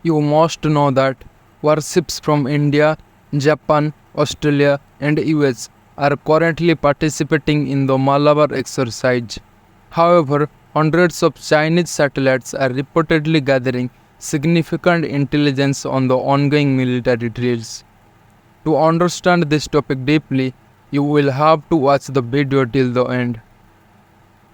You must know that warships from India, Japan, Australia, and US are currently participating in the Malabar Exercise. However, hundreds of Chinese satellites are reportedly gathering significant intelligence on the ongoing military drills. To understand this topic deeply, you will have to watch the video till the end.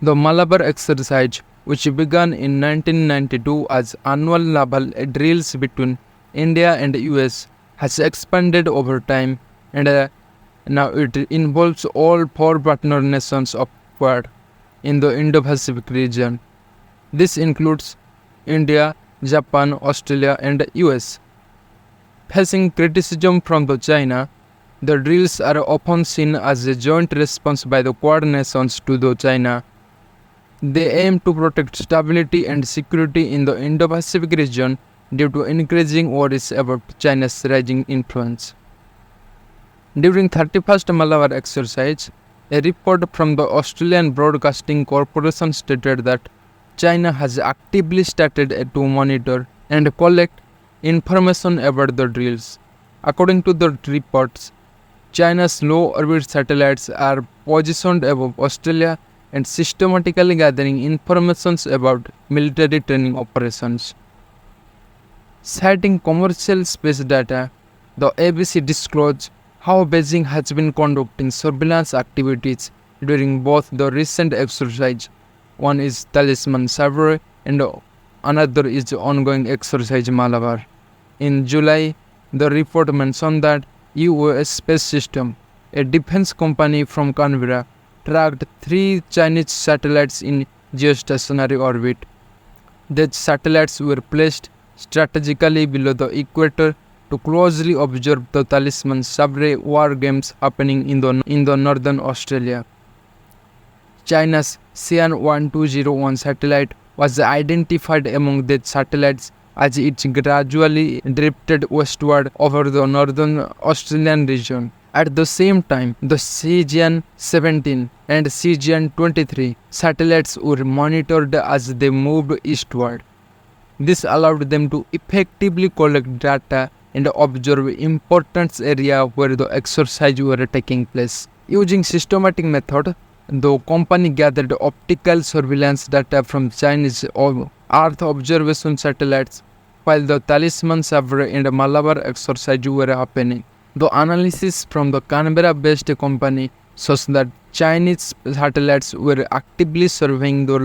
The Malabar Exercise, which began in 1992 as annual naval drills between India and US, has expanded over time and now it involves all four partner nations of Quad in the Indo-Pacific region. This includes India, Japan, Australia, and US. Facing criticism from China, the drills are often seen as a joint response by the Quad nations to China. They aim to protect stability and security in the Indo-Pacific region due to increasing worries about China's rising influence. During 31st Malabar Exercise, a report from the Australian Broadcasting Corporation stated that China has actively started to monitor and collect information about the drills. According to the reports, China's low-orbit satellites are positioned above Australia and systematically gathering information about military training operations. Citing commercial space data, the ABC disclosed how Beijing has been conducting surveillance activities during both the recent exercise. One is Talisman Survey and another is the ongoing exercise Malabar. In July, the report mentioned that US Space System, a defense company from Canberra, tracked 3 Chinese satellites in geostationary orbit. These satellites were placed strategically below the equator to closely observe the Talisman Survey war games happening in the northern Australia. China's Xi'an 1201 satellite was identified among these satellites as it gradually drifted westward over the northern Australian region. At the same time, the Xi'an 17 and Xi'an 23 satellites were monitored as they moved eastward. This allowed them to effectively collect data and observe important areas where the exercises were taking place. Using systematic method, the company gathered optical surveillance data from Chinese Earth observation satellites while the Talisman Survey and Malabar Exercise were happening. The analysis from the Canberra-based company shows that Chinese satellites were actively surveying the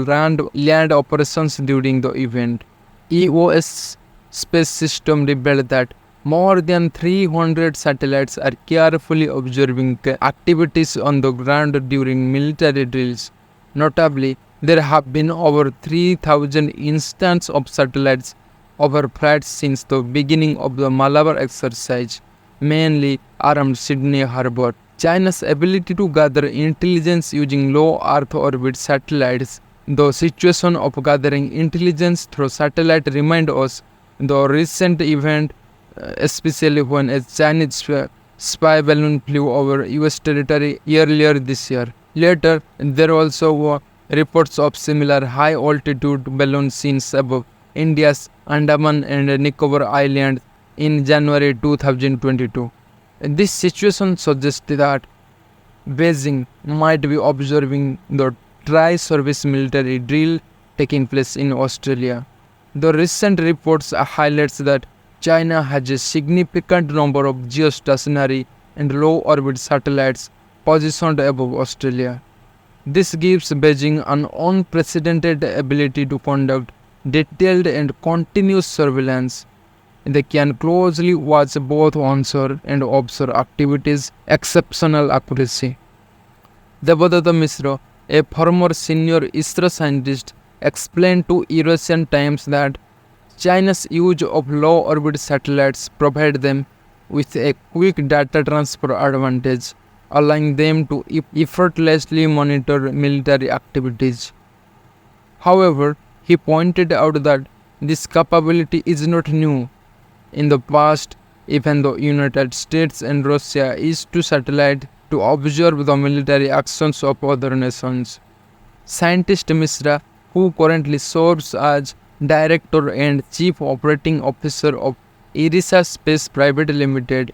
land operations during the event. EOS Space System revealed that more than 300 satellites are carefully observing activities on the ground during military drills. Notably, there have been over 3,000 instances of satellites overflights since the beginning of the Malabar Exercise, mainly around Sydney Harbour. China's ability to gather intelligence using low Earth orbit satellites. The situation of gathering intelligence through satellite reminds us the recent event, especially when a Chinese spy balloon flew over US territory earlier this year. Later, there also were reports of similar high-altitude balloon scenes above India's Andaman and Nicobar Islands in January 2022. This situation suggests that Beijing might be observing the tri-service military drill taking place in Australia. The recent reports highlights that China has a significant number of geostationary and low-orbit satellites positioned above Australia. This gives Beijing an unprecedented ability to conduct detailed and continuous surveillance. They can closely watch both onshore and offshore activities, exceptional accuracy. Devadatta Mishra, a former senior ISRO scientist, explained to Eurasian Times that China's use of low-orbit satellites provides them with a quick data transfer advantage, allowing them to effortlessly monitor military activities. However, he pointed out that this capability is not new. In the past, even the United States and Russia used to satellite to observe the military actions of other nations. Scientist Mishra, who currently serves as Director and Chief Operating Officer of Irisa Space Private Limited,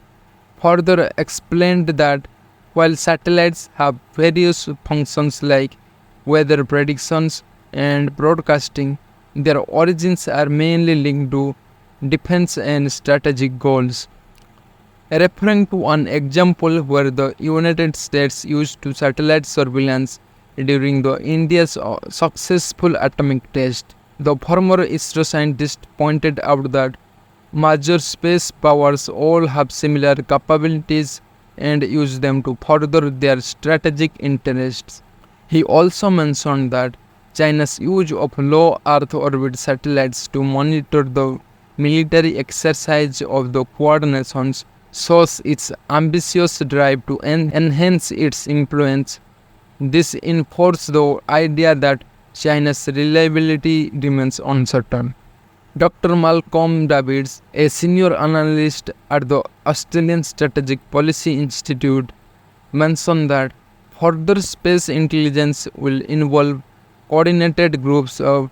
further explained that while satellites have various functions like weather predictions and broadcasting, their origins are mainly linked to defense and strategic goals. Referring to an example where the United States used to satellite surveillance during the India's successful atomic test, the former ISRO scientist pointed out that major space powers all have similar capabilities and use them to further their strategic interests. He also mentioned that China's use of low Earth orbit satellites to monitor the military exercise of the Quad nations shows its ambitious drive to enhance its influence. This enforces the idea that China's reliability remains uncertain. Dr. Malcolm Davids, a senior analyst at the Australian Strategic Policy Institute, mentioned that further space intelligence will involve coordinated groups of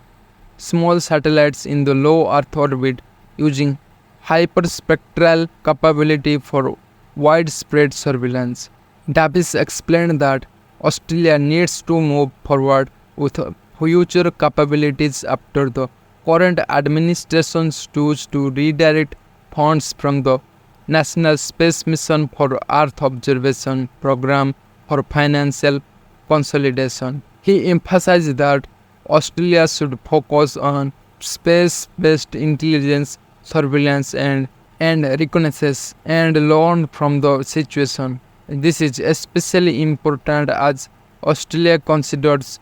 small satellites in the low Earth orbit using hyperspectral capability for widespread surveillance. Davis explained that Australia needs to move forward with future capabilities after the current administration's choose to redirect funds from the National Space Mission for Earth Observation Program for financial consolidation. He emphasized that Australia should focus on space-based intelligence, surveillance and reconnaissance and learn from the situation. This is especially important as Australia considers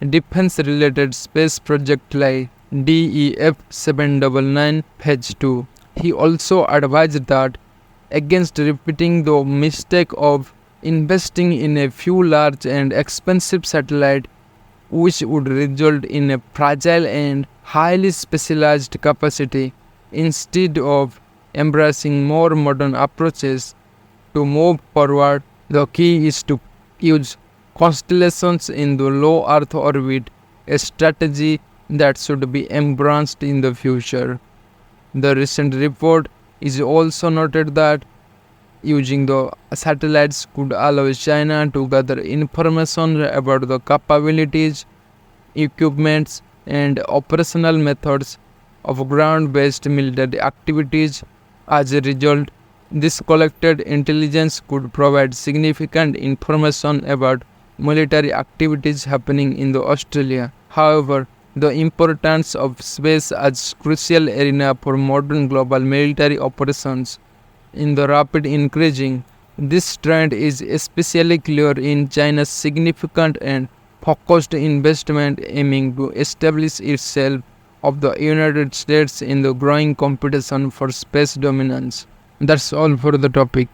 defense-related space projects like DEF 799 Phase 2. He also advised that against repeating the mistake of investing in a few large and expensive satellites, which would result in a fragile and highly specialized capacity. Instead of embracing more modern approaches to move forward, the key is to use constellations in the low Earth orbit, a strategy that should be embraced in the future. The recent report is also noted that using the satellites could allow China to gather information about the capabilities, equipments, and operational methods of ground-based military activities. As a result, this collected intelligence could provide significant information about military activities happening in Australia. However, the importance of space as crucial arena for modern global military operations in the rapid increasing. This trend is especially clear in China's significant and focused investment aiming to establish itself of the United States in the growing competition for space dominance. That's all for the topic.